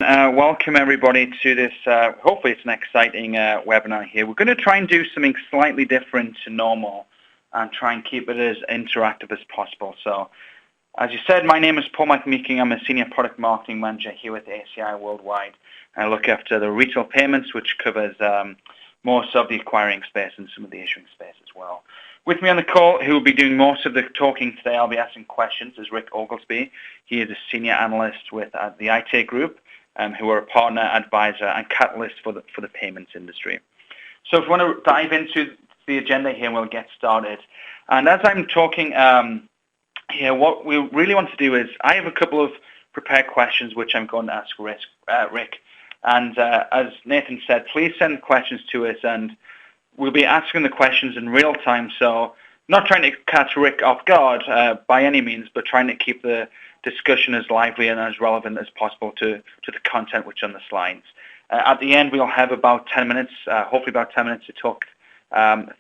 welcome everybody to this, hopefully it's an exciting webinar here. We're going to try and do something slightly different to normal and try and keep it as interactive as possible. So, as you said, my name is Paul McMeekin. I'm a Senior Product Marketing Manager here with ACI Worldwide. I look after the retail payments, which covers most of the acquiring space and some of the issuing space as well. With me on the call, who will be doing most of the talking today, I'll be asking questions, is Rick Oglesby. He is a Senior Analyst with the Aite Group, who are a partner, advisor, and catalyst for the payments industry. So if you want to dive into the agenda here, we'll get started. And as I'm talking here, what we really want to do is, I have a couple of prepared questions which I'm going to ask Rick. And as Nathan said, please send questions to us, and we'll be asking the questions in real time, so not trying to catch Rick off guard by any means, but trying to keep the discussion as lively and as relevant as possible to the content which on the slides. At the end, we'll have about 10 minutes, hopefully about 10 minutes to talk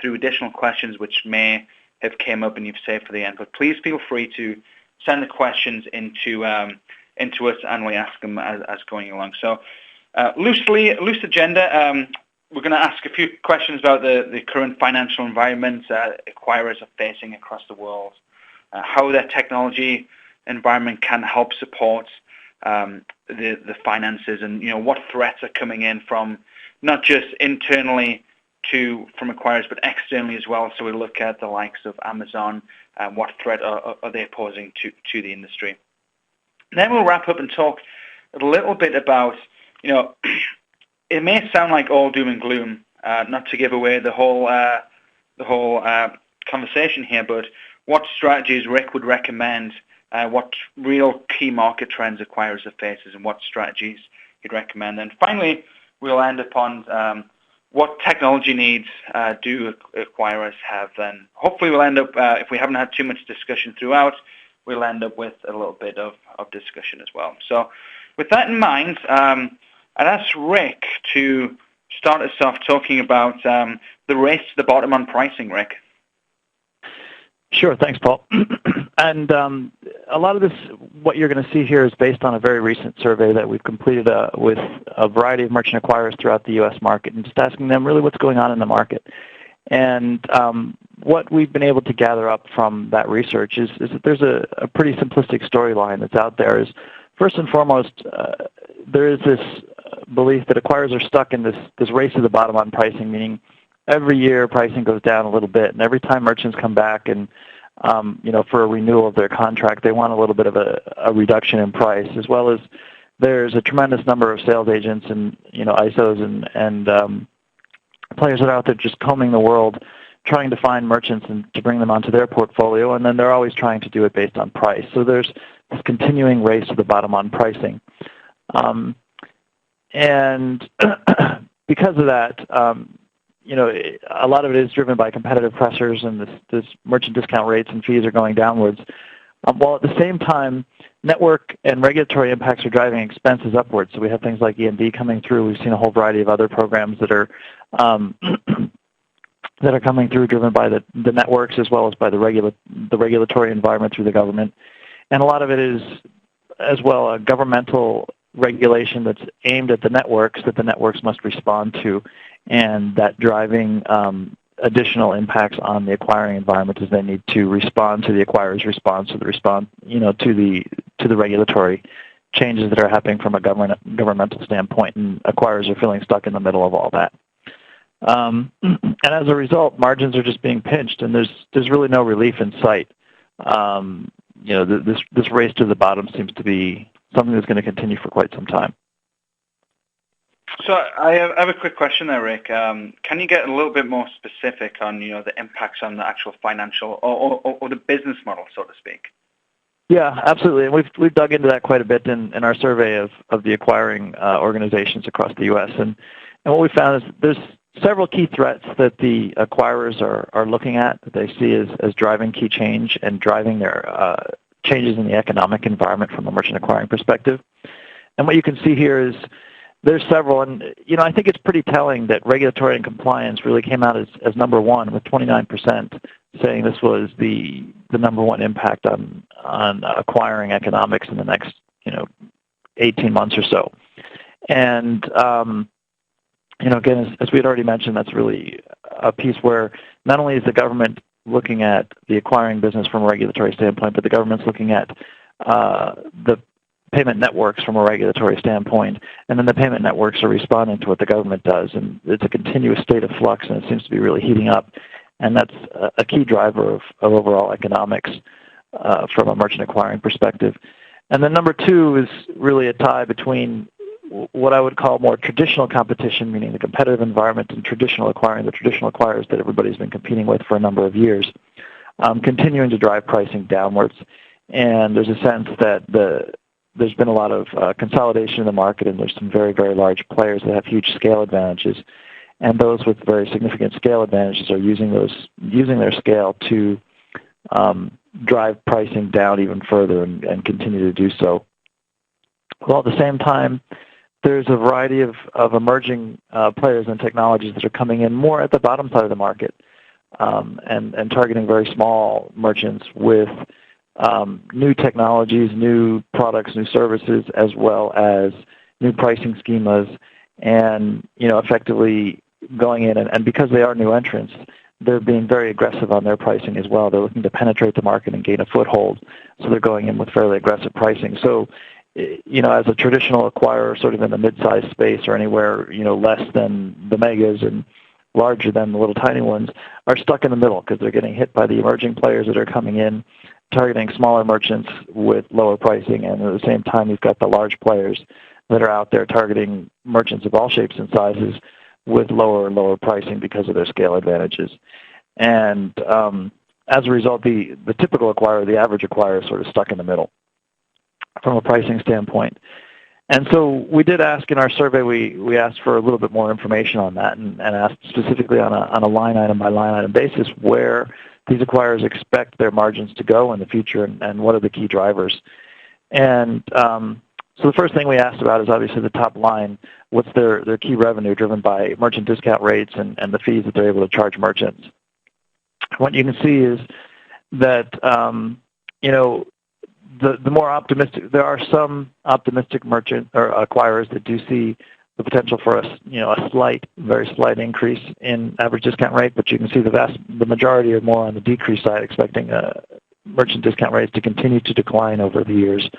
through additional questions which may have came up and you've saved for the end. But please feel free to send the questions into us, and we ask them as going along. So loose agenda. We're going to ask a few questions about the current financial environment acquirers are facing across the world, how their technology environment can help support the finances, and what threats are coming in from not just internally from acquirers, but externally as well. So we look at the likes of Amazon and what threat are they posing to the industry. And then we'll wrap up and talk a little bit about, it may sound like all doom and gloom, not to give away the whole conversation here, but what strategies Rick would recommend, what real key market trends acquirers are facing, and what strategies he'd recommend. And finally, we'll end upon what technology needs do acquirers have. Then hopefully we'll end up, if we haven't had too much discussion throughout, we'll end up with a little bit of discussion as well. So with that in mind, I'd ask Rick to start us off talking about the race to the bottom on pricing, Rick. Sure, thanks, Paul. And a lot of this, what you're going to see here, is based on a very recent survey that we've completed with a variety of merchant acquirers throughout the U.S. market, and just asking them really what's going on in the market. And what we've been able to gather up from that research is that there's a pretty simplistic storyline that's out there. Is first and foremost, there is this belief that acquirers are stuck in this race to the bottom on pricing, meaning every year pricing goes down a little bit, and every time merchants come back and for a renewal of their contract, they want a little bit of a reduction in price, as well as there's a tremendous number of sales agents and ISOs and players that are out there just combing the world, trying to find merchants and to bring them onto their portfolio, and then they're always trying to do it based on price. So there's this continuing race to the bottom on pricing. And because of that, a lot of it is driven by competitive pressures, and this merchant discount rates and fees are going downwards. While at the same time, network and regulatory impacts are driving expenses upwards. So we have things like E&D coming through. We've seen a whole variety of other programs that are that are coming through, driven by the networks as well as by the regulatory environment through the government. And a lot of it is, as well, a governmental regulation that's aimed at the networks that the networks must respond to, and that driving additional impacts on the acquiring environment as they need to respond to the acquirer's response to the regulatory changes that are happening from a governmental standpoint, and acquirers are feeling stuck in the middle of all that. And as a result, margins are just being pinched, and there's really no relief in sight. This race to the bottom seems to be something that's going to continue for quite some time. So I have a quick question there, Rick. Can you get a little bit more specific on the impacts on the actual financial or the business model, so to speak? Yeah, absolutely. And we've dug into that quite a bit in our survey of the acquiring organizations across the U.S. And what we found is there's several key threats that the acquirers are looking at, that they see as driving key change and driving their changes in the economic environment from a merchant acquiring perspective. And what you can see here is there's several, and I think it's pretty telling that regulatory and compliance really came out as number one, with 29% saying this was the number one impact on acquiring economics in the next 18 months or so. And again, as we had already mentioned, that's really a piece where not only is the government looking at the acquiring business from a regulatory standpoint, but the government's looking at the payment networks from a regulatory standpoint, and then the payment networks are responding to what the government does, and it's a continuous state of flux, and it seems to be really heating up, and that's a key driver of overall economics from a merchant acquiring perspective. And then number two is really a tie between what I would call more traditional competition, meaning the competitive environment and traditional acquiring, the traditional acquirers that everybody's been competing with for a number of years, continuing to drive pricing downwards. And there's a sense that there's been a lot of consolidation in the market, and there's some very, very large players that have huge scale advantages. And those with very significant scale advantages are using their scale to drive pricing down even further and continue to do so. While at the same time, there's a variety of emerging players and technologies that are coming in more at the bottom side of the market and targeting very small merchants with new technologies, new products, new services, as well as new pricing schemas, and effectively going in and because they are new entrants, they're being very aggressive on their pricing as well. They're looking to penetrate the market and gain a foothold, so they're going in with fairly aggressive pricing. So, as a traditional acquirer, sort of in the mid-sized space or anywhere less than the megas and larger than the little tiny ones, are stuck in the middle because they're getting hit by the emerging players that are coming in, targeting smaller merchants with lower pricing, and at the same time you've got the large players that are out there targeting merchants of all shapes and sizes with lower and lower pricing because of their scale advantages. And as a result, the typical acquirer, the average acquirer, is sort of stuck in the middle from a pricing standpoint. And so we did ask in our survey, we asked for a little bit more information on that and asked specifically on a line item by line item basis where these acquirers expect their margins to go in the future and what are the key drivers. And so the first thing we asked about is obviously the top line. What's their key revenue driven by merchant discount rates and the fees that they're able to charge merchants? What you can see is that, the more optimistic, there are some optimistic merchant or acquirers that do see the potential for a very slight increase in average discount rate, but you can see the majority are more on the decrease side, expecting merchant discount rates to continue to decline over the years,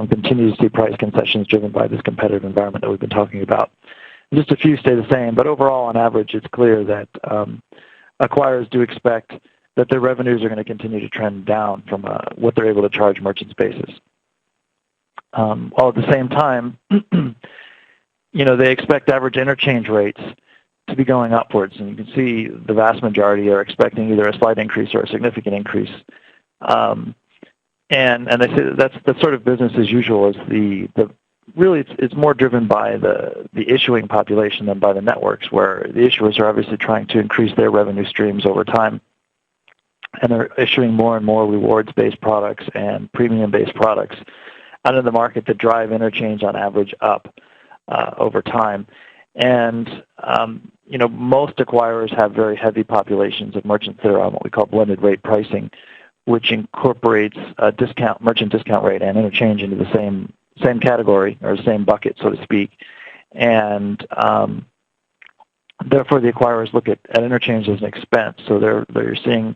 continue to see price concessions driven by this competitive environment that we've been talking about. Just a few stay the same, but overall, on average, it's clear that acquirers do expect that their revenues are going to continue to trend down from what they're able to charge merchant basis. While at the same time, they expect average interchange rates to be going upwards, and you can see the vast majority are expecting either a slight increase or a significant increase. And they say that's sort of business as usual. Is really it's more driven by the issuing population than by the networks, where the issuers are obviously trying to increase their revenue streams over time, and they're issuing more and more rewards-based products and premium-based products out of the market that drive interchange on average up over time. And most acquirers have very heavy populations of merchants that are on what we call blended rate pricing, which incorporates merchant discount rate and interchange into the same category or the same bucket, so to speak. And therefore, the acquirers look at interchange as an expense. So they're seeing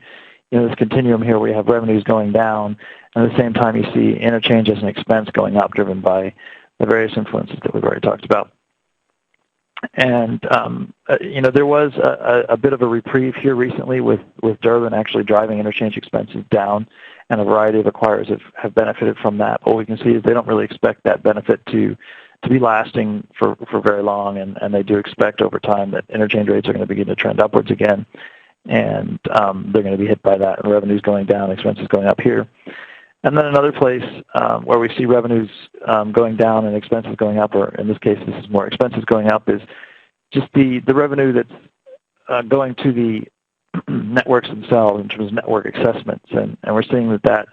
this continuum here where you have revenues going down, and at the same time you see interchange as an expense going up, driven by the various influences that we've already talked about. And there was a bit of a reprieve here recently with Durbin actually driving interchange expenses down, and a variety of acquirers have benefited from that. But what we can see is they don't really expect that benefit to be lasting for very long, and they do expect over time that interchange rates are going to begin to trend upwards again, and they're going to be hit by that, and revenues going down, expenses going up here. And then another place where we see revenues going down and expenses going up, or in this case this is more expenses going up, is just the revenue that's going to the networks themselves in terms of network assessments. And we're seeing that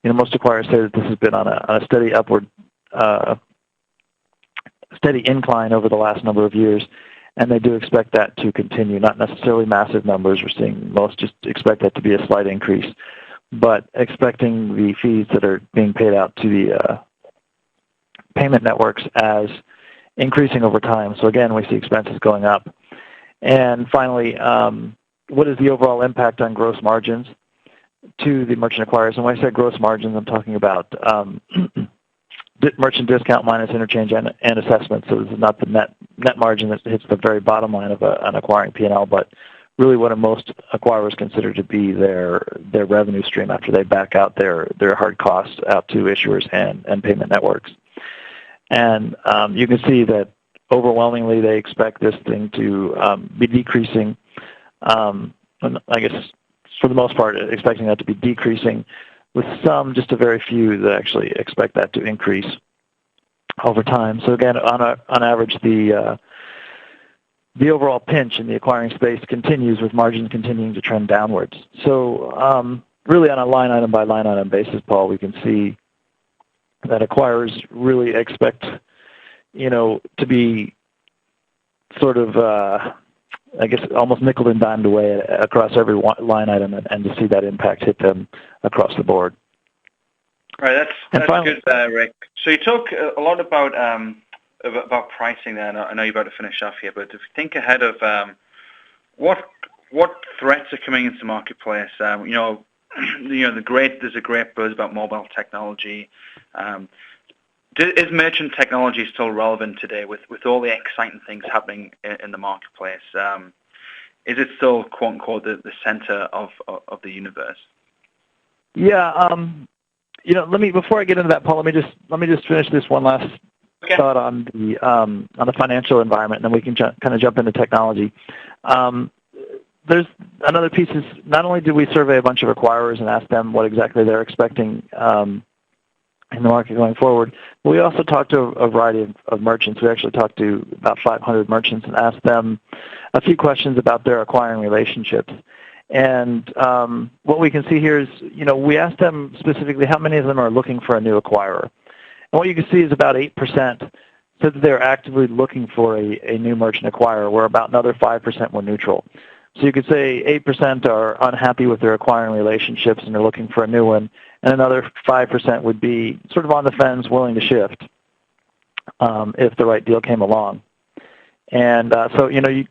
most acquirers say that this has been on a steady upward, steady incline over the last number of years, and they do expect that to continue. Not necessarily massive numbers. We're seeing most just expect that to be a slight increase, but expecting the fees that are being paid out to the payment networks as increasing over time. So again, we see expenses going up. And finally, what is the overall impact on gross margins to the merchant acquirers? And when I say gross margins, I'm talking about merchant discount minus interchange and assessment. So this is not the net margin that hits the very bottom line of an acquiring P&L, but really what most acquirers consider to be their revenue stream after they back out their hard costs out to issuers and payment networks. And you can see that overwhelmingly they expect this thing to be decreasing. I guess for the most part, expecting that to be decreasing, with just a very few that actually expect that to increase over time. So again, on average, the overall pinch in the acquiring space continues, with margins continuing to trend downwards. So really on a line item by line item basis, Paul, we can see that acquirers really expect, to be sort of, I guess, almost nickel and dimed away across every line item, and to see that impact hit them across the board. All right, that's finally, good, Rick. So you talk a lot about pricing there, and I know you're about to finish off here, but if you think ahead of what threats are coming into the marketplace, there's a great buzz about mobile technology. Is merchant technology still relevant today with all the exciting things happening in the marketplace? Is it still, quote unquote, the center of the universe? Yeah. Before I get into that, Paul, let me just finish this one last thought on the financial environment, and then we can kind of jump into technology. There's another piece is, not only did we survey a bunch of acquirers and ask them what exactly they're expecting in the market going forward, but we also talked to a variety of merchants. We actually talked to about 500 merchants and asked them a few questions about their acquiring relationships. And what we can see here is, we asked them specifically how many of them are looking for a new acquirer. And what you can see is about 8% said that they're actively looking for a new merchant acquirer, where about another 5% were neutral. So you could say 8% are unhappy with their acquiring relationships and they're looking for a new one, and another 5% would be sort of on the fence, willing to shift if the right deal came along. And so, you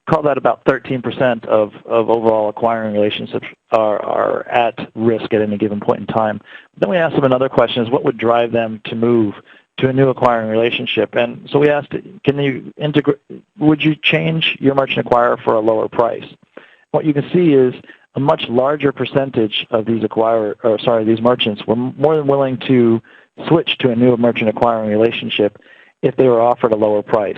call that about 13% of overall acquiring relationships are at risk at any given point in time. But then we asked them another question, is what would drive them to move to a new acquiring relationship? And so we asked, would you change your merchant acquirer for a lower price? What you can see is a much larger percentage of these merchants were more than willing to switch to a new merchant acquiring relationship if they were offered a lower price.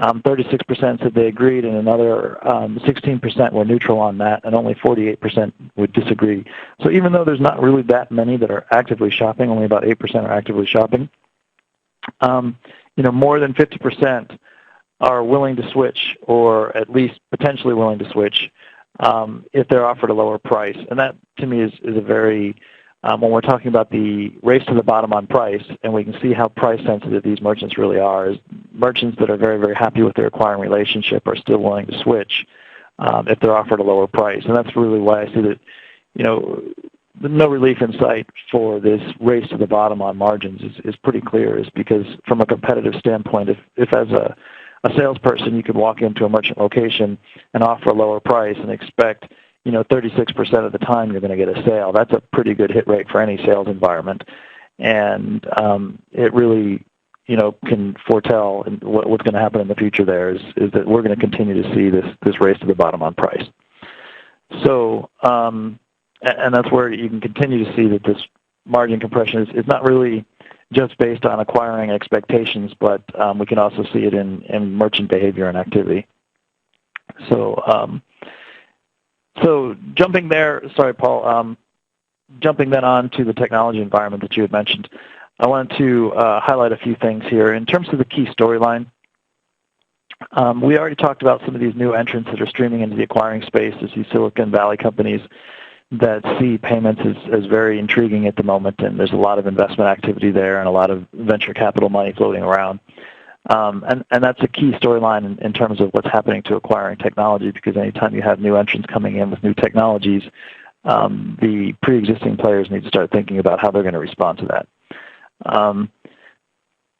36% said they agreed, and another 16% were neutral on that, and only 48% would disagree. So even though there's not really that many that are actively shopping, only about 8% are actively shopping, more than 50% are willing to switch, or at least potentially willing to switch, if they're offered a lower price. And that, to me, is a very, when we're talking about the race to the bottom on price, and we can see how price sensitive these merchants really are, is merchants that are very, very happy with their acquiring relationship are still willing to switch if they're offered a lower price. And that's really why I see that, no relief in sight for this race to the bottom on margins is pretty clear, is because from a competitive standpoint, if as a salesperson you could walk into a merchant location and offer a lower price and expect 36% of the time you're going to get a sale, that's a pretty good hit rate for any sales environment. And it really can foretell what's going to happen in the future there is that we're going to continue to see this race to the bottom on price. So and that's where you can continue to see that this margin compression is not really just based on acquiring expectations, but we can also see it in merchant behavior and activity. So jumping there, sorry, Paul, jumping then on to the technology environment that you had mentioned, I wanted to highlight a few things here. In terms of the key storyline, we already talked about some of these new entrants that are streaming into the acquiring space, these Silicon Valley companies that see payments as very intriguing at the moment, and there's a lot of investment activity there and a lot of venture capital money floating around. And that's a key storyline in terms of what's happening to acquiring technology, because anytime you have new entrants coming in with new technologies, the pre-existing players need to start thinking about how they're going to respond to that.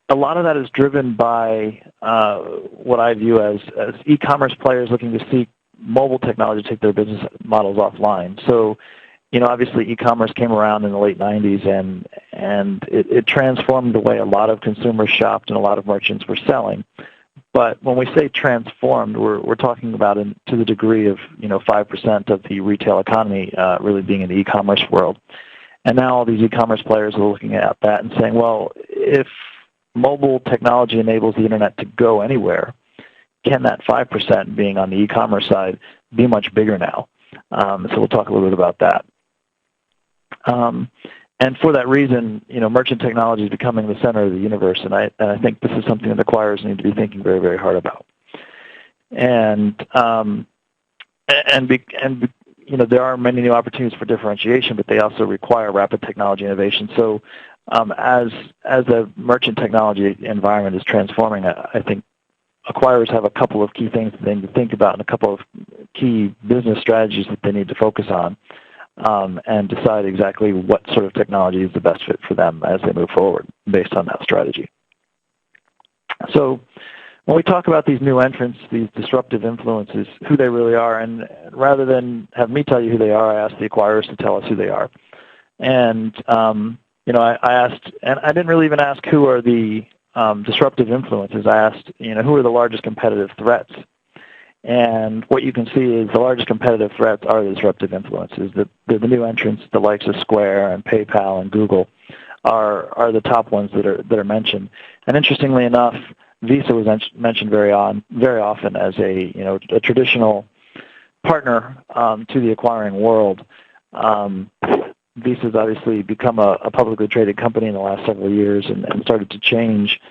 a lot of that is driven by what I view as e-commerce players looking to seek mobile technology to take their business models offline. So, obviously e-commerce came around in the late 90s, and it transformed the way a lot of consumers shopped and a lot of merchants were selling. But when we say transformed, we're talking about to the degree of 5% of the retail economy really being in the e-commerce world. And now all these e-commerce players are looking at that and saying, well, if mobile technology enables the internet to go anywhere, can that 5% being on the e-commerce side be much bigger now? So we'll talk a little bit about that. And for that reason, merchant technology is becoming the center of the universe, and I think this is something that acquirers need to be thinking very, very hard about. And there are many new opportunities for differentiation, but they also require rapid technology innovation. So as the merchant technology environment is transforming, I think acquirers have a couple of key things that they need to think about and a couple of key business strategies that they need to focus on. And decide exactly what sort of technology is the best fit for them as they move forward based on that strategy. So when we talk about these new entrants, these disruptive influences, who they really are, and rather than have me tell you who they are, I asked the acquirers to tell us who they are. And, I asked, and I didn't really even ask who are the disruptive influences. I asked, who are the largest competitive threats? And what you can see is the largest competitive threats are the disruptive influences. The new entrants, the likes of Square and PayPal and Google, are the top ones that are mentioned. And interestingly enough, Visa was mentioned very often as a traditional partner to the acquiring world. Visa's obviously become a publicly traded company in the last several years and started to change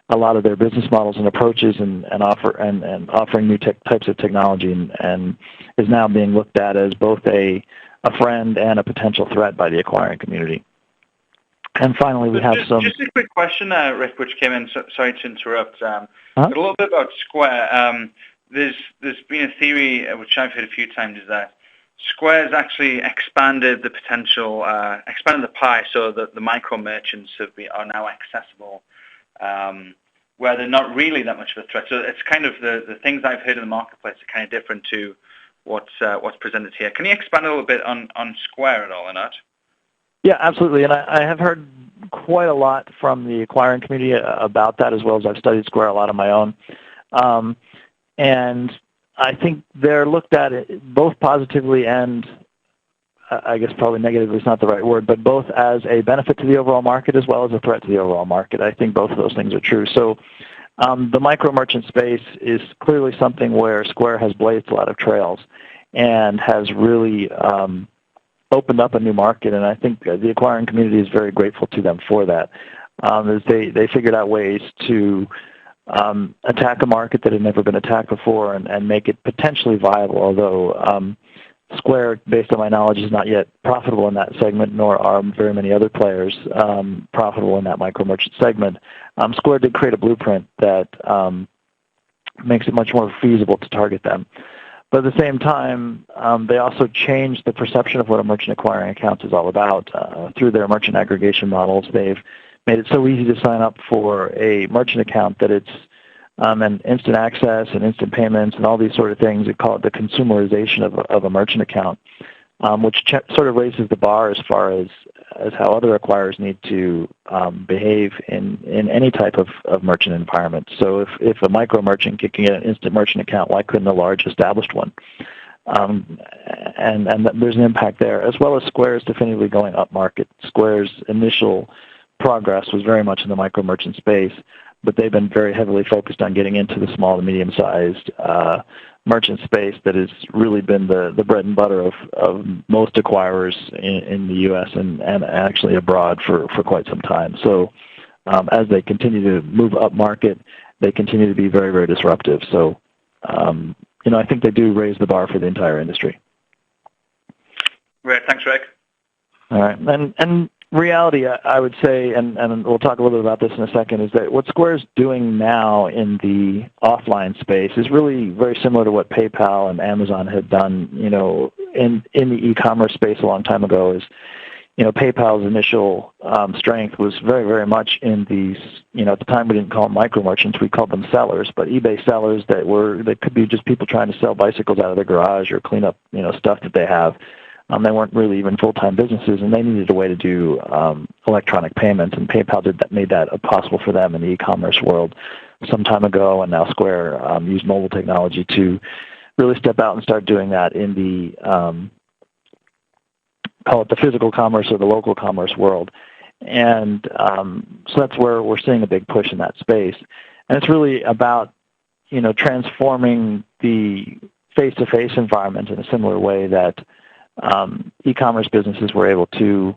a lot of their business models and approaches and offering new types of technology and is now being looked at as both a friend and a potential threat by the acquiring community. And finally, we have just a quick question, Rick, which came in. Sorry to interrupt. A little bit about Square. There's been a theory, which I've heard a few times, is that Square has actually expanded the potential, expanded the pie so that the micro merchants are now accessible, where they're not really that much of a threat. So it's kind of the things I've heard in the marketplace are kind of different to what's presented here. Can you expand a little bit on Square at all or not? Yeah, absolutely. And I have heard quite a lot from the acquiring community about that, as well as I've studied Square a lot on my own. And I think they're looked at both positively and I guess probably negatively is not the right word, but both as a benefit to the overall market as well as a threat to the overall market. I think both of those things are true. So the micro merchant space is clearly something where Square has blazed a lot of trails and has really opened up a new market, and I think the acquiring community is very grateful to them for that. As they figured out ways to attack a market that had never been attacked before and make it potentially viable, although Square, based on my knowledge, is not yet profitable in that segment, nor are very many other players profitable in that micro merchant segment. Square did create a blueprint that makes it much more feasible to target them. But at the same time, they also changed the perception of what a merchant acquiring account is all about. Through their merchant aggregation models, they've made it so easy to sign up for a merchant account that it's and instant access and instant payments and all these sort of things. They call it the consumerization of a merchant account, which sort of raises the bar as far as how other acquirers need to behave in any type of merchant environment. So if a micro merchant can get an instant merchant account, why couldn't a large established one? And there's an impact there, as well as Square's definitively going up market. Square's initial progress was very much in the micro merchant space, but they've been very heavily focused on getting into the small to medium-sized merchant space that has really been the bread and butter of most acquirers in the U.S. and actually abroad for quite some time. So as they continue to move up market, they continue to be very, very disruptive. So, I think they do raise the bar for the entire industry. Great. Thanks, Rick. All right. And reality, I would say, and we'll talk a little bit about this in a second, is that what Square's doing now in the offline space is really very similar to what PayPal and Amazon had done, in the e-commerce space a long time ago. Is PayPal's initial strength was very, very much in these, at the time we didn't call them micro merchants, we called them sellers, but eBay sellers that could be just people trying to sell bicycles out of their garage or clean up, stuff that they have. They weren't really even full-time businesses, and they needed a way to do electronic payments, and PayPal made that possible for them in the e-commerce world some time ago, and now Square used mobile technology to really step out and start doing that in the call it the physical commerce or the local commerce world. And so that's where we're seeing a big push in that space. And it's really about, transforming the face-to-face environment in a similar way that e-commerce businesses were able to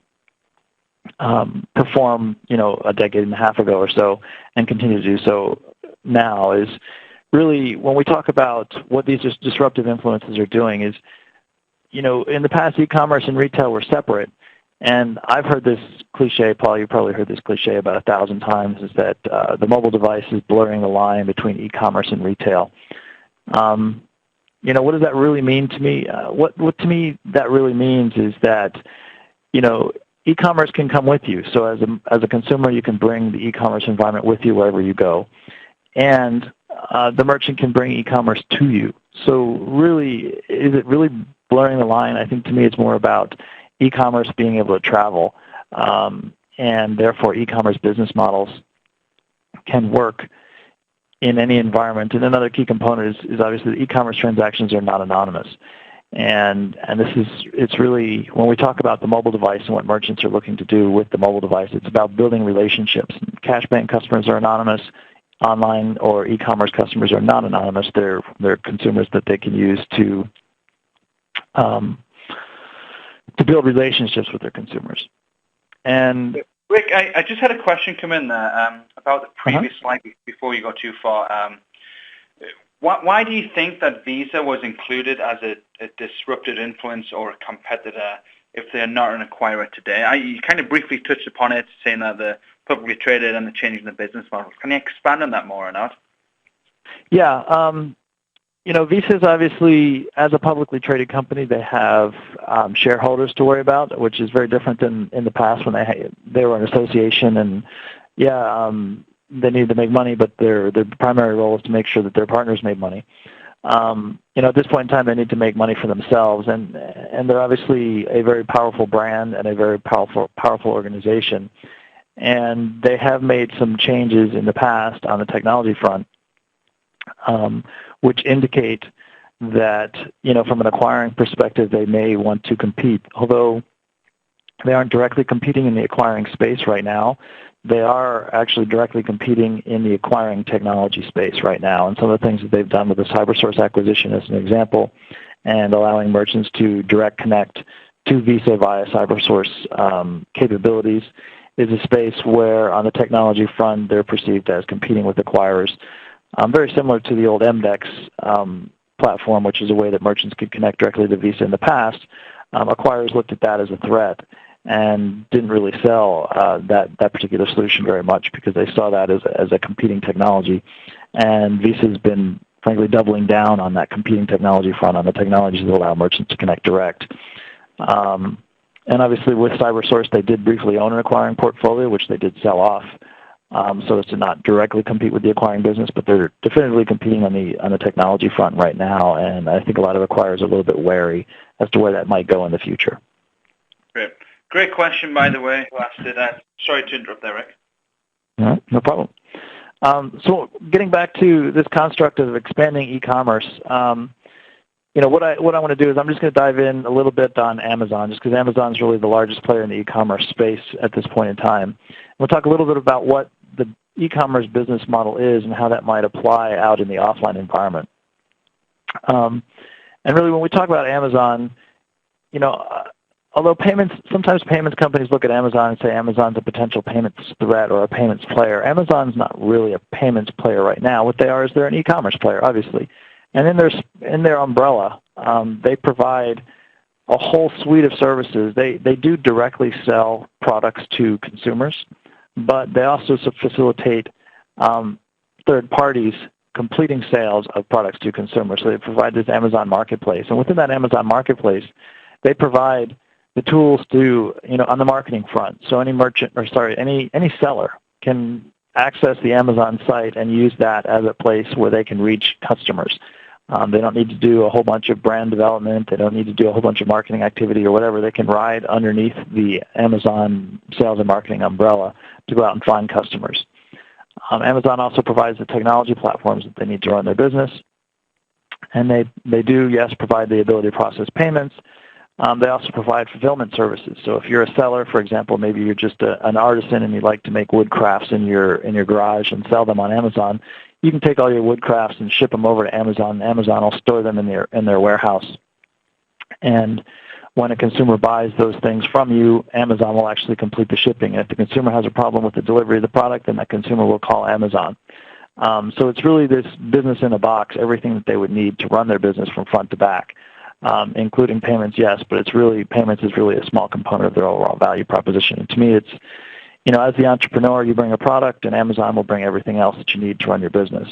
perform, a decade and a half ago or so, and continue to do so now. Is really, when we talk about what these disruptive influences are doing, is in the past, e-commerce and retail were separate, and I've heard this cliche, Paul, you probably heard this cliche about 1,000 times, is that the mobile device is blurring the line between e-commerce and retail. What does that really mean to me? What to me that really means is that, e-commerce can come with you. So as a consumer, you can bring the e-commerce environment with you wherever you go, and the merchant can bring e-commerce to you. So really, is it really blurring the line? I think to me it's more about e-commerce being able to travel, and therefore e-commerce business models can work in any environment. And another key component is obviously that e-commerce transactions are not anonymous. And it's really, when we talk about the mobile device and what merchants are looking to do with the mobile device, it's about building relationships. Cash bank customers are anonymous. Online or e-commerce customers are not anonymous. They're consumers that they can use to build relationships with their consumers. And Rick, I just had a question come in there about the previous slide before you go too far. Why do you think that Visa was included as a disruptive influence or a competitor if they're not an acquirer today? You kind of briefly touched upon it, saying that they're publicly traded and they're changing the business models. Can you expand on that more or not? Yeah. Visa is obviously, as a publicly traded company, they have shareholders to worry about, which is very different than in the past when they were an association, and they needed to make money, but their primary role is to make sure that their partners made money. At this point in time, they need to make money for themselves, and they're obviously a very powerful brand and a very powerful organization. And they have made some changes in the past on the technology front, which indicate that, from an acquiring perspective, they may want to compete. Although they aren't directly competing in the acquiring space right now, they are actually directly competing in the acquiring technology space right now. And some of the things that they've done with the CyberSource acquisition as an example, and allowing merchants to direct connect to Visa via CyberSource capabilities, is a space where, on the technology front, they're perceived as competing with acquirers. Very similar to the old MDEX platform, which is a way that merchants could connect directly to Visa in the past. Acquirers looked at that as a threat and didn't really sell that particular solution very much because they saw that as a competing technology. And Visa's been, frankly, doubling down on that competing technology front, on the technologies that allow merchants to connect direct. And obviously with CyberSource, they did briefly own an acquiring portfolio, which they did sell off, so as to not directly compete with the acquiring business, but they're definitively competing on the technology front right now, and I think a lot of acquirers are a little bit wary as to where that might go in the future. Great question, by the way, who asked it. Sorry to interrupt there, Rick. No problem. So getting back to this construct of expanding e-commerce, what I want to do is I'm just going to dive in a little bit on Amazon, just because Amazon is really the largest player in the e-commerce space at this point in time. We'll talk a little bit about what the e-commerce business model is and how that might apply out in the offline environment. And really, when we talk about Amazon, although sometimes payments companies look at Amazon and say Amazon's a potential payments threat or a payments player, Amazon's not really a payments player right now. What they are is they're an e-commerce player, obviously. And in their umbrella, they provide a whole suite of services. They do directly sell products to consumers, but they also facilitate third parties completing sales of products to consumers. So they provide this Amazon marketplace. And within that Amazon marketplace, they provide the tools to, on the marketing front. So any merchant, or sorry, any seller can access the Amazon site and use that as a place where they can reach customers. They don't need to do a whole bunch of brand development. They don't need to do a whole bunch of marketing activity or whatever. They can ride underneath the Amazon sales and marketing umbrella to go out and find customers. Amazon also provides the technology platforms that they need to run their business. And they do, yes, provide the ability to process payments. They also provide fulfillment services. So if you're a seller, for example, maybe you're just an artisan and you'd like to make wood crafts in your garage and sell them on Amazon, you can take all your wood crafts and ship them over to Amazon. Amazon will store them in their warehouse. And when a consumer buys those things from you, Amazon will actually complete the shipping. And if the consumer has a problem with the delivery of the product, then that consumer will call Amazon. So it's really this business in a box, everything that they would need to run their business from front to back, including payments, yes, but payments is really a small component of their overall value proposition. And to me, it's, as the entrepreneur, you bring a product, and Amazon will bring everything else that you need to run your business.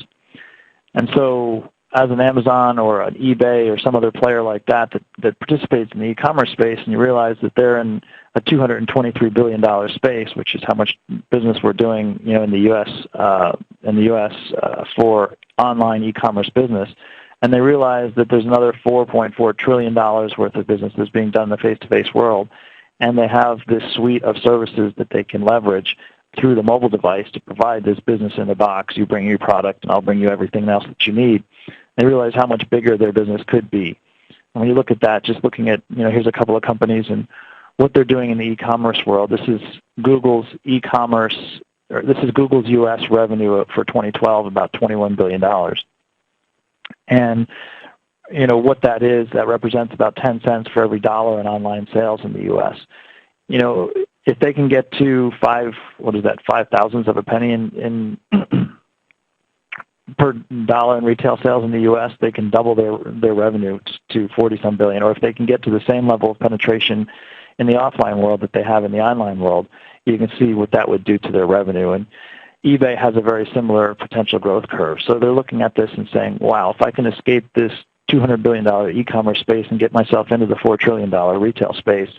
And so as an Amazon or an eBay or some other player like that participates in the e-commerce space, and you realize that they're in a $223 billion space, which is how much business we're doing, in the U.S. For online e-commerce business, and they realize that there's another $4.4 trillion worth of business that's being done in the face-to-face world, and they have this suite of services that they can leverage through the mobile device to provide this business in a box. You bring your product, and I'll bring you everything else that you need. They realize how much bigger their business could be. And when you look at that, just looking at, here's a couple of companies and what they're doing in the e-commerce world. This is Google's e-commerce, or this is Google's U.S. revenue for 2012, about $21 billion. And, what that is, that represents about 10 cents for every dollar in online sales in the U.S. If they can get to 5,000ths of a penny in per dollar in retail sales in the U.S., they can double their revenue to 40-some billion. Or if they can get to the same level of penetration in the offline world that they have in the online world, you can see what that would do to their revenue. And eBay has a very similar potential growth curve. So they're looking at this and saying, wow, if I can escape this $200 billion e-commerce space and get myself into the $4 trillion retail space,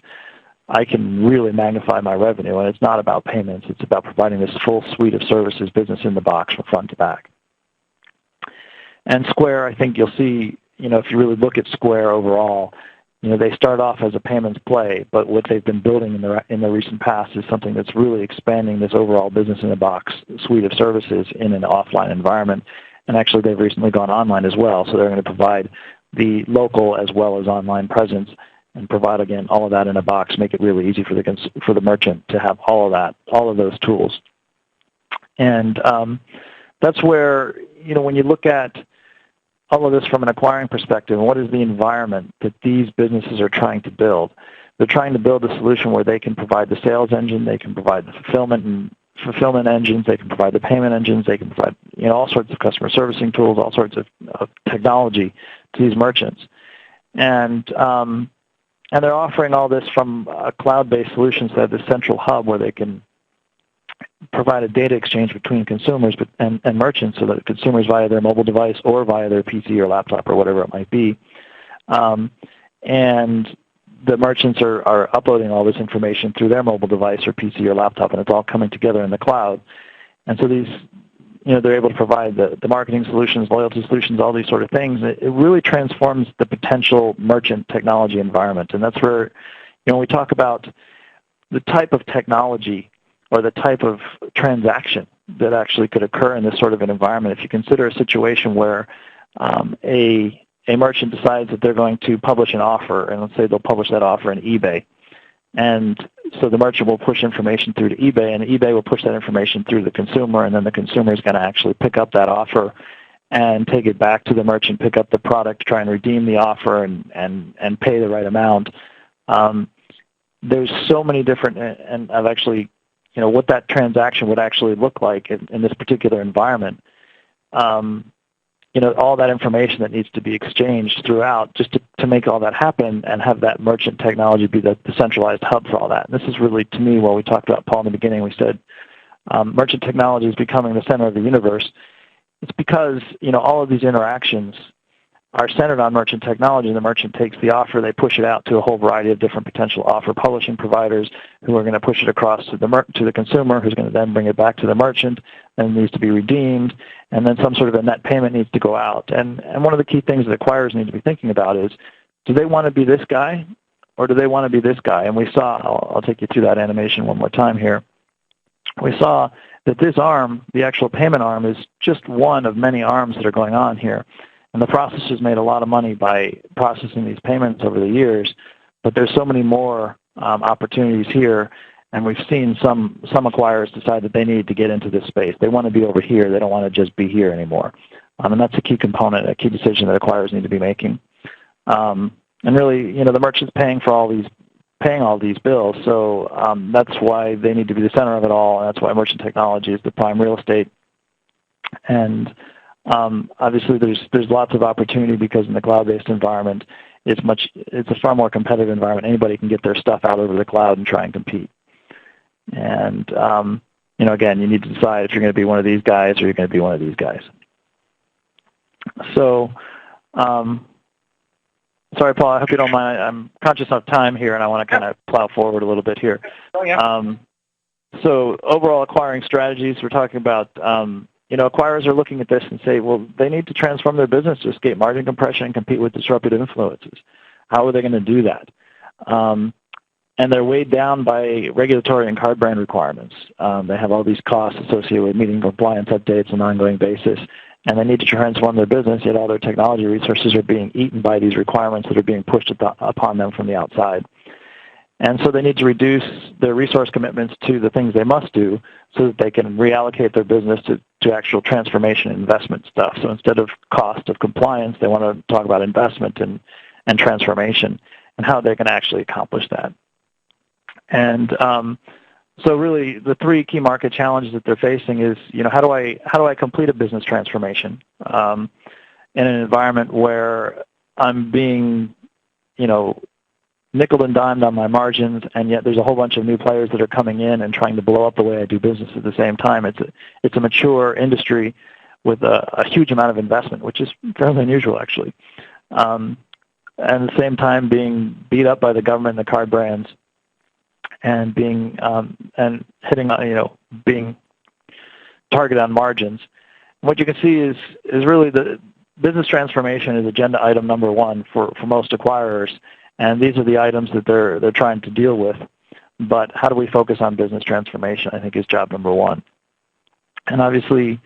I can really magnify my revenue. And it's not about payments. It's about providing this full suite of services, business in the box from front to back. And Square, I think you'll see, if you really look at Square overall, they start off as a payments play, but what they've been building in the recent past is something that's really expanding this overall business in a box suite of services in an offline environment. And actually, they've recently gone online as well, so they're going to provide the local as well as online presence and provide, again, all of that in a box, make it really easy for the merchant to have all of those tools. And that's where, when you look at all of this from an acquiring perspective, what is the environment that these businesses are trying to build? They're trying to build a solution where they can provide the sales engine, they can provide the fulfillment engines, they can provide the payment engines, they can provide all sorts of customer servicing tools, all sorts of technology to these merchants. And they're offering all this from a cloud-based solution, so they have this central hub where they can provide a data exchange between consumers and merchants, so that consumers via their mobile device or via their PC or laptop or whatever it might be. And the merchants are uploading all this information through their mobile device or PC or laptop, and it's all coming together in the cloud. And so these, they're able to provide the marketing solutions, loyalty solutions, all these sort of things. It really transforms the potential merchant technology environment. And that's where, when we talk about the type of technology or the type of transaction that actually could occur in this sort of an environment, if you consider a situation where a merchant decides that they're going to publish an offer, and let's say they'll publish that offer in eBay. And so the merchant will push information through to eBay, and eBay will push that information through the consumer, and then the consumer is going to actually pick up that offer and take it back to the merchant, pick up the product, try and redeem the offer, and pay the right amount. There's so many different, and I've actually, what that transaction would actually look like in this particular environment. All that information that needs to be exchanged throughout just to make all that happen and have that merchant technology be the centralized hub for all that. And this is really, to me, what we talked about, Paul, in the beginning. We said merchant technology is becoming the center of the universe. It's because, all of these interactions are centered on merchant technology. The merchant takes the offer, they push it out to a whole variety of different potential offer publishing providers who are going to push it across to the consumer, who's going to then bring it back to the merchant, and it needs to be redeemed, and then some sort of a net payment needs to go out. And one of the key things that acquirers need to be thinking about is, do they want to be this guy, or do they want to be this guy? And we saw, I'll take you through that animation one more time here. We saw that this arm, the actual payment arm, is just one of many arms that are going on here. And the processors made a lot of money by processing these payments over the years, but there's so many more opportunities here, and we've seen some acquirers decide that they need to get into this space. They want to be over here. They don't want to just be here anymore. And that's a key component, a key decision that acquirers need to be making. And really, the merchant's paying all these bills, so that's why they need to be the center of it all, and that's why merchant technology is the prime real estate. And obviously, there's lots of opportunity because in the cloud-based environment, it's a far more competitive environment. Anybody can get their stuff out over the cloud and try and compete. And again, you need to decide if you're going to be one of these guys or you're going to be one of these guys. So. Sorry, Paul, I hope you don't mind. I'm conscious of time here, and I want to kind of plow forward a little bit here. Oh, yeah. So overall acquiring strategies, we're talking about, acquirers are looking at this and say, well, they need to transform their business to escape margin compression and compete with disruptive influences. How are they going to do that? And they're weighed down by regulatory and card brand requirements. They have all these costs associated with meeting compliance updates on an ongoing basis. And they need to transform their business, yet all their technology resources are being eaten by these requirements that are being pushed upon them from the outside. And so they need to reduce their resource commitments to the things they must do so that they can reallocate their business to actual transformation and investment stuff. So instead of cost of compliance, they want to talk about investment and transformation and how they can actually accomplish that. And so really, the three key market challenges that they're facing is, how do I complete a business transformation in an environment where I'm being, nickel and dimed on my margins, and yet there's a whole bunch of new players that are coming in and trying to blow up the way I do business at the same time. It's a mature industry with a huge amount of investment, which is fairly unusual, actually. And at the same time, being beat up by the government and the card brands. And being being targeted on margins. What you can see is really the business transformation is agenda item number one for most acquirers, and these are the items that they're trying to deal with. But how do we focus on business transformation, I think, is job number one. And obviously,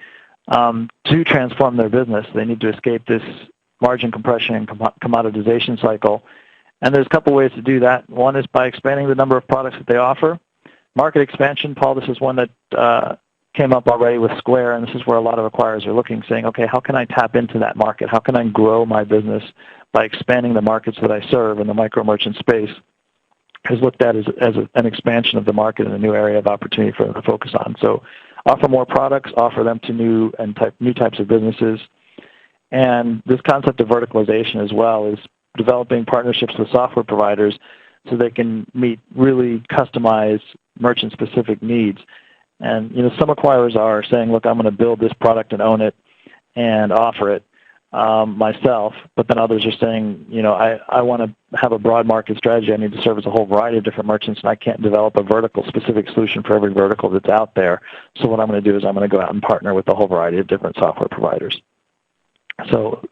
to transform their business, they need to escape this margin compression and commoditization cycle. And there's a couple ways to do that. One is by expanding the number of products that they offer. Market expansion, Paul, this is one that came up already with Square, and this is where a lot of acquirers are looking, saying, okay, how can I tap into that market? How can I grow my business by expanding the markets that I serve in the micro-merchant space? Is looked at as an expansion of the market and a new area of opportunity for them to focus on. So offer more products, offer them to new types of businesses. And this concept of verticalization as well is developing partnerships with software providers so they can meet really customized merchant-specific needs. And some acquirers are saying, look, I'm going to build this product and own it and offer it myself, but then others are saying, I want to have a broad market strategy. I need to service a whole variety of different merchants, and I can't develop a vertical-specific solution for every vertical that's out there. So what I'm going to do is I'm going to go out and partner with a whole variety of different software providers. So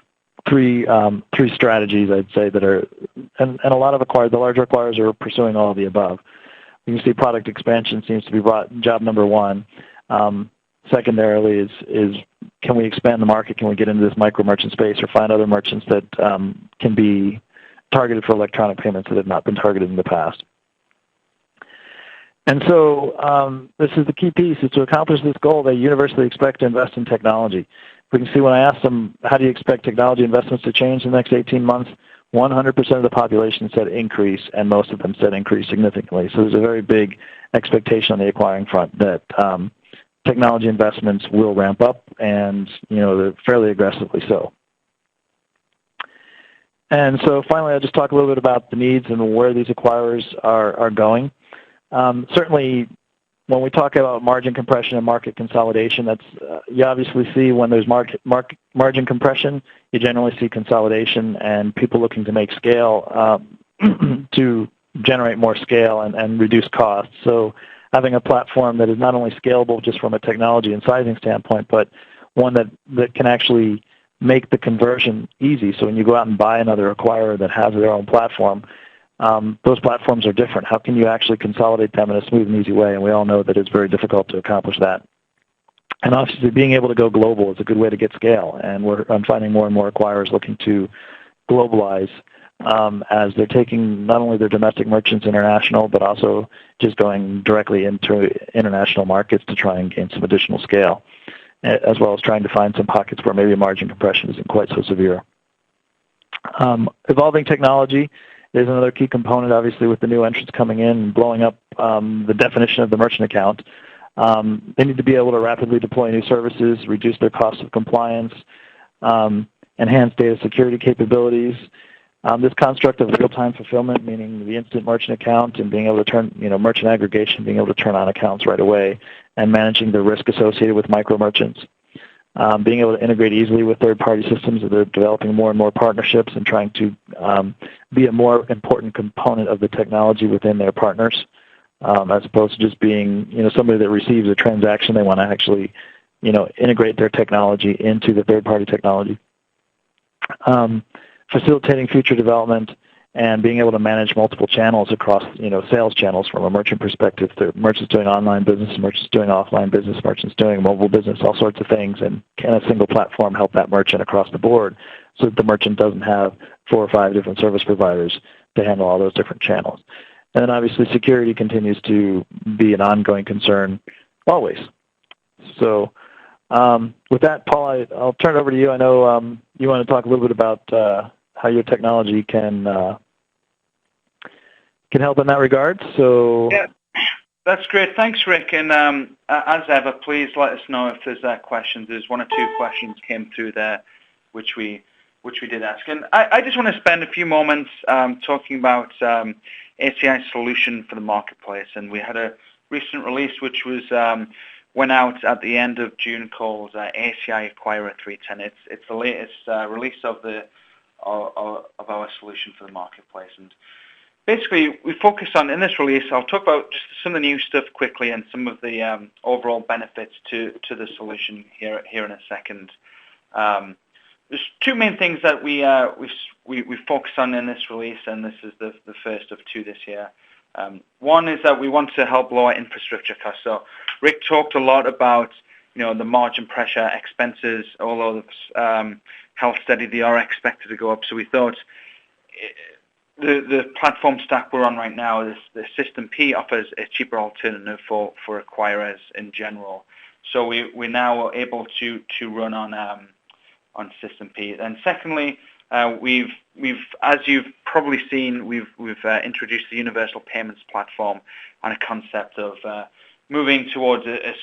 three strategies, I'd say, that are, and a lot of acquirers, the larger acquirers are pursuing all of the above. You can see product expansion seems to be job number one. Secondarily is can we expand the market? Can we get into this micro-merchant space or find other merchants that can be targeted for electronic payments that have not been targeted in the past? And so this is the key piece, is to accomplish this goal, they universally expect to invest in technology. We can see when I asked them, how do you expect technology investments to change in the next 18 months, 100% of the population said increase, and most of them said increase significantly. So there's a very big expectation on the acquiring front that technology investments will ramp up, and they're fairly aggressively so. And so finally, I'll just talk a little bit about the needs and where these acquirers are going. Certainly, when we talk about margin compression and market consolidation, that's you obviously see when there's margin compression, you generally see consolidation and people looking to make scale to generate more scale and reduce costs. So having a platform that is not only scalable just from a technology and sizing standpoint, but one that can actually make the conversion easy. So when you go out and buy another acquirer that has their own platform, those platforms are different. How can you actually consolidate them in a smooth and easy way? And we all know that it's very difficult to accomplish that. And obviously being able to go global is a good way to get scale. And I'm finding more and more acquirers looking to globalize as they're taking not only their domestic merchants international, but also just going directly into international markets to try and gain some additional scale, as well as trying to find some pockets where maybe margin compression isn't quite so severe. Evolving technology is another key component, obviously, with the new entrants coming in and blowing up the definition of the merchant account. They need to be able to rapidly deploy new services, reduce their cost of compliance, enhance data security capabilities. This construct of real-time fulfillment, meaning the instant merchant account and being able to turn, merchant aggregation, being able to turn on accounts right away, and managing the risk associated with micro merchants. Being able to integrate easily with third-party systems. They're developing more and more partnerships and trying to be a more important component of the technology within their partners, as opposed to just being, somebody that receives a transaction. They want to actually, integrate their technology into the third-party technology. Facilitating future development and being able to manage multiple channels across, sales channels from a merchant perspective. The merchants doing online business, merchants doing offline business, merchants doing mobile business, all sorts of things. And can a single platform help that merchant across the board so that the merchant doesn't have 4 or 5 different service providers to handle all those different channels? And then obviously security continues to be an ongoing concern always. So with that, Paul, I'll turn it over to you. I know you want to talk a little bit about how your technology can help in that regard. So yeah, that's great. Thanks, Rick. And as ever, please let us know if there's questions. There's 1 or 2 questions came through there, which we did ask. And I just want to spend a few moments talking about Sei Solution for the marketplace. And we had a recent release which was went out at the end of June called ACI Acquirer 310. It's the latest release of our solution for the marketplace. And basically, we focus on, in this release, I'll talk about just some of the new stuff quickly and some of the overall benefits to the solution here in a second. There's 2 main things that we focus on in this release, and this is the first of 2 this year. One is that we want to help lower infrastructure costs. So Rick talked a lot about the margin pressure, expenses, although how steady they are expected to go up. So we thought the platform stack we're on right now, the System P offers a cheaper alternative for acquirers in general. So we're now able to run on System P. And secondly, we've as you've probably seen, we've introduced the universal payments platform and a concept of moving towards a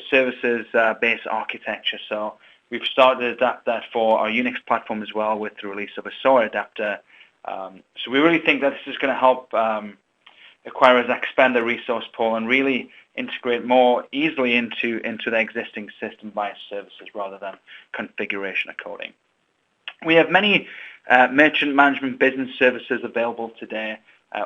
services-based architecture. So we've started to adapt that for our Unix platform as well with the release of a SOA adapter. So we really think that this is going to help acquirers expand their resource pool and really integrate more easily into their existing system via services rather than configuration or coding. We have many merchant management business services available today,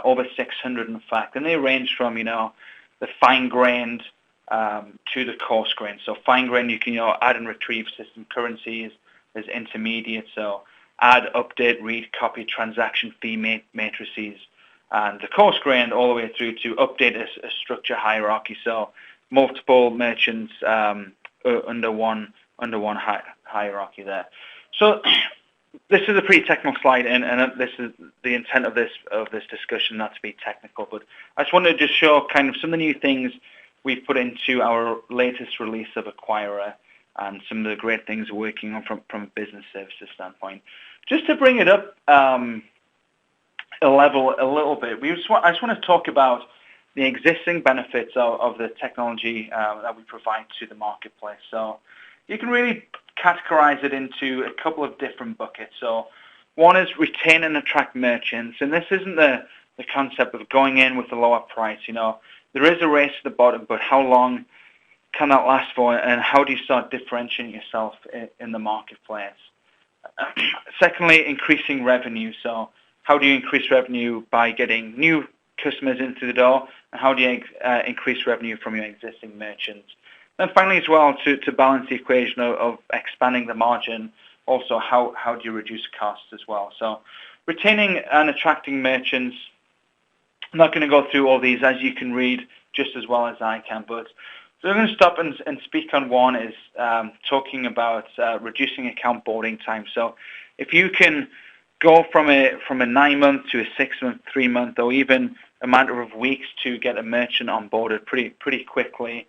over 600 in fact, and they range from the fine-grained to the coarse-grained. So fine-grained, you can add and retrieve system currencies. There's intermediate, so add, update, read, copy, transaction fee matrices, and the coarse-grained all the way through to update a structure hierarchy. So multiple merchants under one hierarchy there. So this is a pretty technical slide, and this is the intent of this discussion, not to be technical, but I just wanted to just show kind of some of the new things we've put into our latest release of Acquirer and some of the great things we're working on from a business services standpoint. Just to bring it up a little bit, I just want to talk about the existing benefits of the technology that we provide to the marketplace. So you can really categorize it into a couple of different buckets. So one is retain and attract merchants, and this isn't the concept of going in with a lower price. there is a race at the bottom, but how long can that last for, and how do you start differentiating yourself in the marketplace? Secondly, increasing revenue. So how do you increase revenue by getting new customers into the door, and how do you increase revenue from your existing merchants? And finally as well, to balance the equation of expanding the margin, also how do you reduce costs as well? So retaining and attracting merchants, I'm not going to go through all these, as you can read just as well as I can, but so I'm going to stop and speak on one is talking about reducing account boarding time. So if you can go from a 9-month to a 6-month, 3-month, or even a matter of weeks to get a merchant onboarded pretty quickly,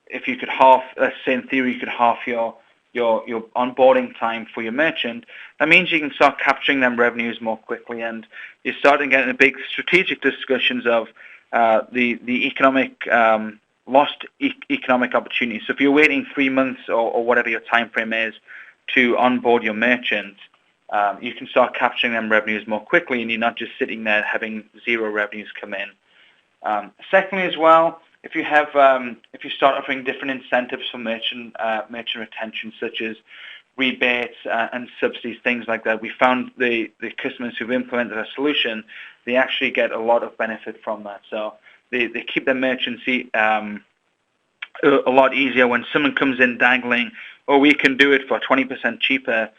if you could let's say in theory, you could half your onboarding time for your merchant, that means you can start capturing them revenues more quickly, and you're starting getting a big strategic discussions of the economic lost economic opportunity. So if you're waiting 3 months or whatever your time frame is to onboard your merchant, you can start capturing them revenues more quickly, and you're not just sitting there having zero revenues come in. Secondly, as well, if you start offering different incentives for merchant retention, such as rebates and subsidies, things like that, we found the customers who've implemented a solution, they actually get a lot of benefit from that. So they keep their merchants a lot easier. When someone comes in dangling, we can do it for 20% cheaper,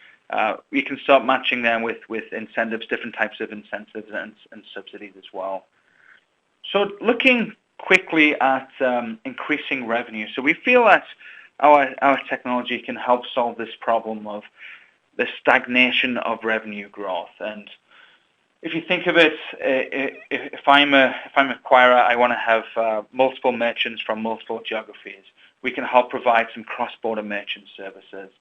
we can start matching them with incentives, different types of incentives and subsidies as well. So looking quickly at increasing revenue. So we feel that our technology can help solve this problem of the stagnation of revenue growth. And if you think of it, if I'm an acquirer, I want to have multiple merchants from multiple geographies. We can help provide some cross-border merchant services.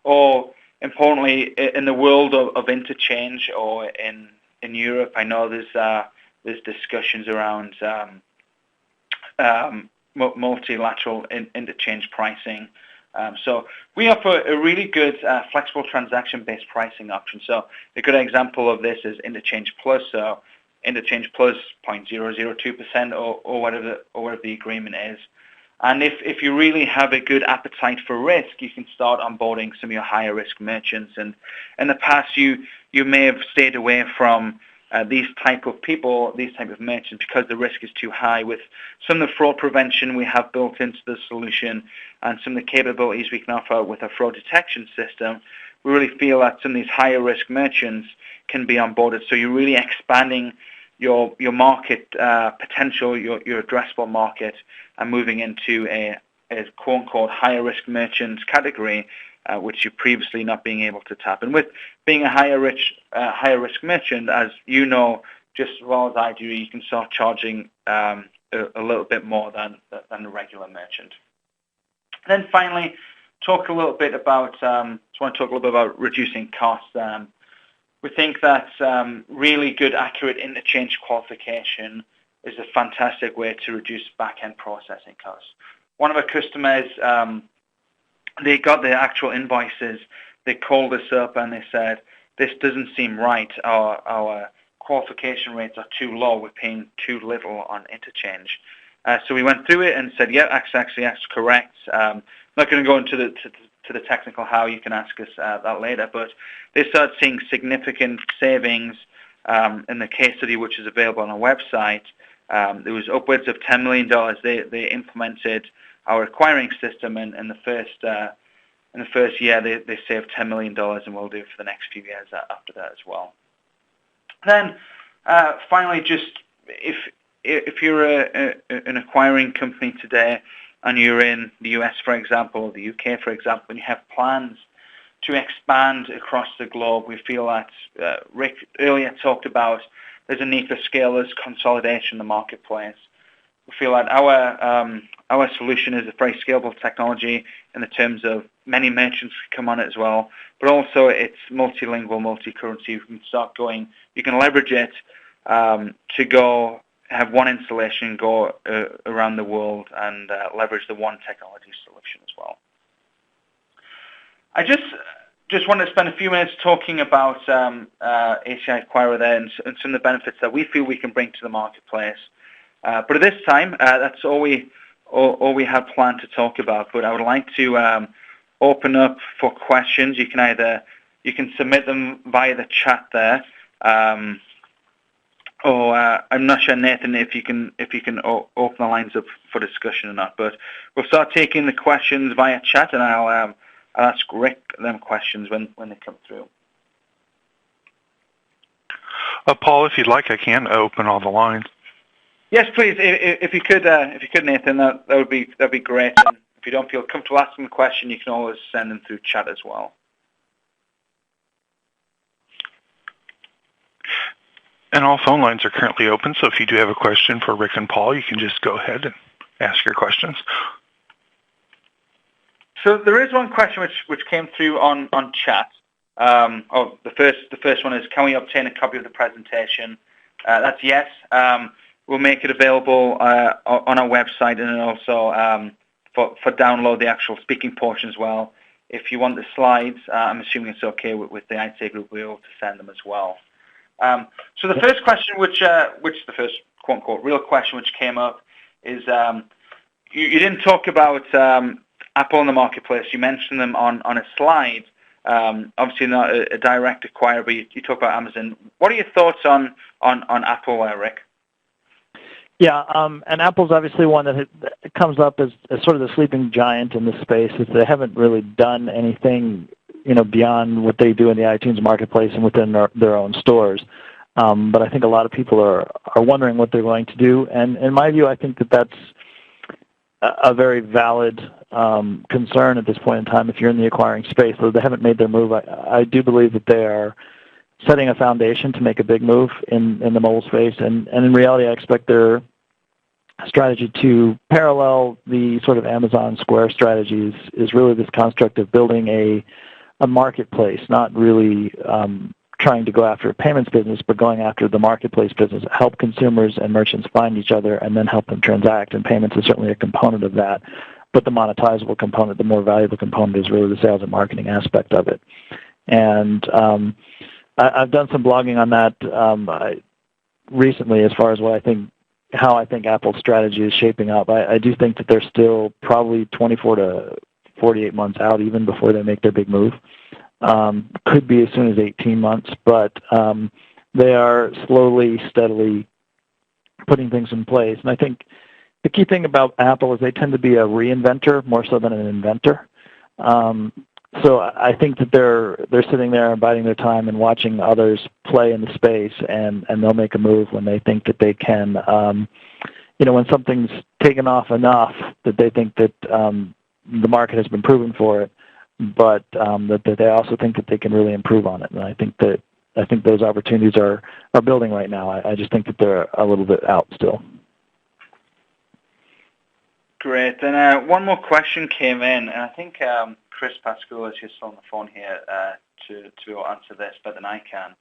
Or importantly, in the world of interchange, or in Europe, I know there's discussions around multilateral interchange pricing. So we offer a really good flexible transaction-based pricing option. So a good example of this is Interchange Plus. So Interchange Plus 0.002% or whatever the agreement is. And if you really have a good appetite for risk, you can start onboarding some of your higher risk merchants. And in the past, you may have stayed away from these type of people, these type of merchants, because the risk is too high. With some of the fraud prevention we have built into the solution and some of the capabilities we can offer with a fraud detection system, we really feel that some of these higher risk merchants can be onboarded. So you're really expanding your market potential, your addressable market, and moving into a quote-unquote higher risk merchants category, which you're previously not being able to tap. And with being a higher risk merchant, as you know just as well as I do, you can start charging a little bit more than a regular merchant. And then finally, talk a little bit about reducing costs. We think that really good, accurate interchange qualification is a fantastic way to reduce back-end processing costs. One of our customers, they got their actual invoices. They called us up and they said, "This doesn't seem right. Our qualification rates are too low. We're paying too little on interchange." So we went through it and said, "Yeah, actually that's correct." I'm not going to go into the technical how. You can ask us that later. But they started seeing significant savings in the case study, which is available on our website. There was upwards of $10 million. They implemented our acquiring system in the first year. They saved $10 million, and will do for the next few years after that as well. Then finally, just if you're an acquiring company today and you're in the US, for example, or the UK, for example, and you have plans to expand across the globe, we feel that Rick earlier talked about there's a need for scale, there's consolidation in the marketplace. We feel that our solution is a very scalable technology in the terms of many merchants come on it as well, but also it's multilingual, multi-currency. You can leverage it to go have one installation, go around the world, and leverage the one technology solution as well. I just want to spend a few minutes talking about ACI Acquirer there and some of the benefits that we feel we can bring to the marketplace. But at this time, that's all we have planned to talk about. But I would like to open up for questions. You can submit them via the chat there. Or I'm not sure, Nathan, if you can open the lines up for discussion or not. But we'll start taking the questions via chat, and I'll ask Rick them questions when they come through. Paul, if you'd like, I can open all the lines. Yes, please. If you could, Nathan, that'd be great. And if you don't feel comfortable asking the question, you can always send them through chat as well. And all phone lines are currently open, so if you do have a question for Rick and Paul, you can just go ahead and ask your questions. So there is one question which came through on chat. The first one is, can we obtain a copy of the presentation? That's yes. We'll make it available on our website, and then also for download the actual speaking portion as well. If you want the slides, I'm assuming it's okay with the Aite group, we'll be able to send them as well. So the first question, which the first quote unquote real question which came up is, you didn't talk about Apple in the marketplace. You mentioned them on a slide. Obviously not a direct acquirer, but you talk about Amazon. What are your thoughts on Apple, Rick? Yeah, and Apple's obviously one that comes up as sort of the sleeping giant in this space. Is they haven't really done anything, beyond what they do in the iTunes marketplace and within their own stores. But I think a lot of people are wondering what they're going to do. And in my view, I think that's a very valid concern at this point in time if you're in the acquiring space. Though they haven't made their move, I do believe that they are setting a foundation to make a big move in the mobile space. And in reality, I expect their strategy to parallel the sort of Amazon Square strategies is really this construct of building a marketplace, not really trying to go after a payments business, but going after the marketplace business, help consumers and merchants find each other and then help them transact. And payments is certainly a component of that. But the monetizable component, the more valuable component, is really the sales and marketing aspect of it. And I've done some blogging on that recently as far as how I think Apple's strategy is shaping up. I do think that they're still probably 24 to 48 months out even before they make their big move. Could be as soon as 18 months, but they are slowly, steadily putting things in place. And I think the key thing about Apple is they tend to be a reinventor more so than an inventor. So I think that they're sitting there and biding their time and watching others play in the space, and they'll make a move when they think that they can, when something's taken off enough that they think that the market has been proven for it, but that they also think that they can really improve on it. And I think those opportunities are building right now. I just think that they're a little bit out still. Great. And one more question came in, and I think Chris Pascoe is just on the phone here to answer this better than I can.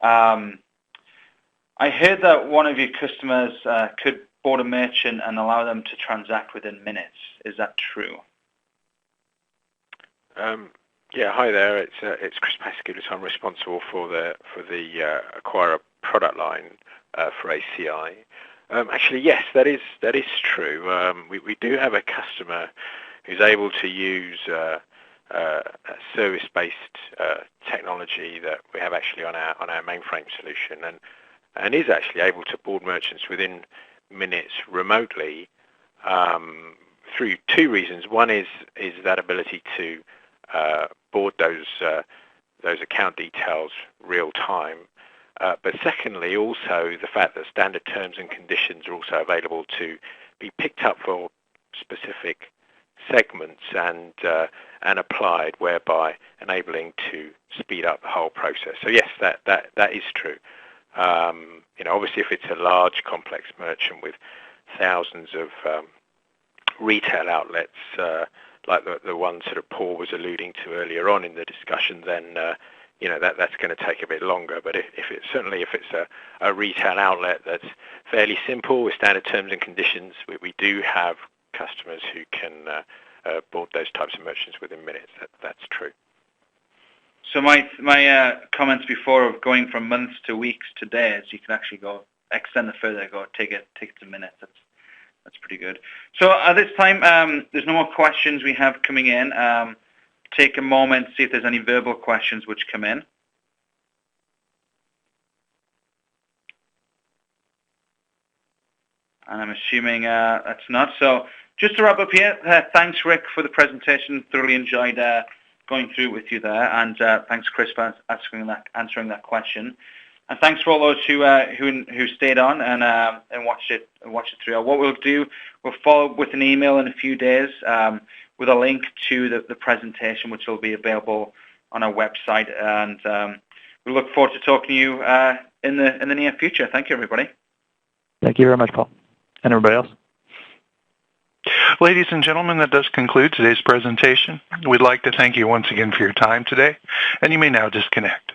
I heard that one of your customers could board a merchant and allow them to transact within minutes. Is that true? Yeah, hi there. It's Chris Pascoe. I'm responsible for the acquirer product line for ACI. Actually, yes, that is true. We do have a customer who's able to use a service-based technology that we have actually on our mainframe solution, and is actually able to board merchants within minutes remotely through two reasons. One is that ability to board those account details real time. But secondly, also the fact that standard terms and conditions are also available to be picked up for specific segments and applied, whereby enabling to speed up the whole process. So yes, that is true. Obviously, if it's a large, complex merchant with thousands of retail outlets, like the one sort of Paul was alluding to earlier on in the discussion, then that's going to take a bit longer. But if it's a retail outlet that's fairly simple with standard terms and conditions, we do have customers who can board those types of merchants within minutes. That's true. So my comments before of going from months to weeks to days, you can actually go extend the further ago, take it to minutes. That's pretty good. So at this time, there's no more questions we have coming in. Take a moment, see if there's any verbal questions which come in. And I'm assuming that's not. So just to wrap up here, thanks, Rick, for the presentation. Thoroughly enjoyed going through it with you there. And thanks, Chris, for answering that question. And thanks for all those who stayed on and watched it through. What we'll do, we'll follow up with an email in a few days with a link to the presentation, which will be available on our website. And we look forward to talking to you in the near future. Thank you, everybody. Thank you very much, Paul. And everybody else. Ladies and gentlemen, that does conclude today's presentation. We'd like to thank you once again for your time today, and you may now disconnect.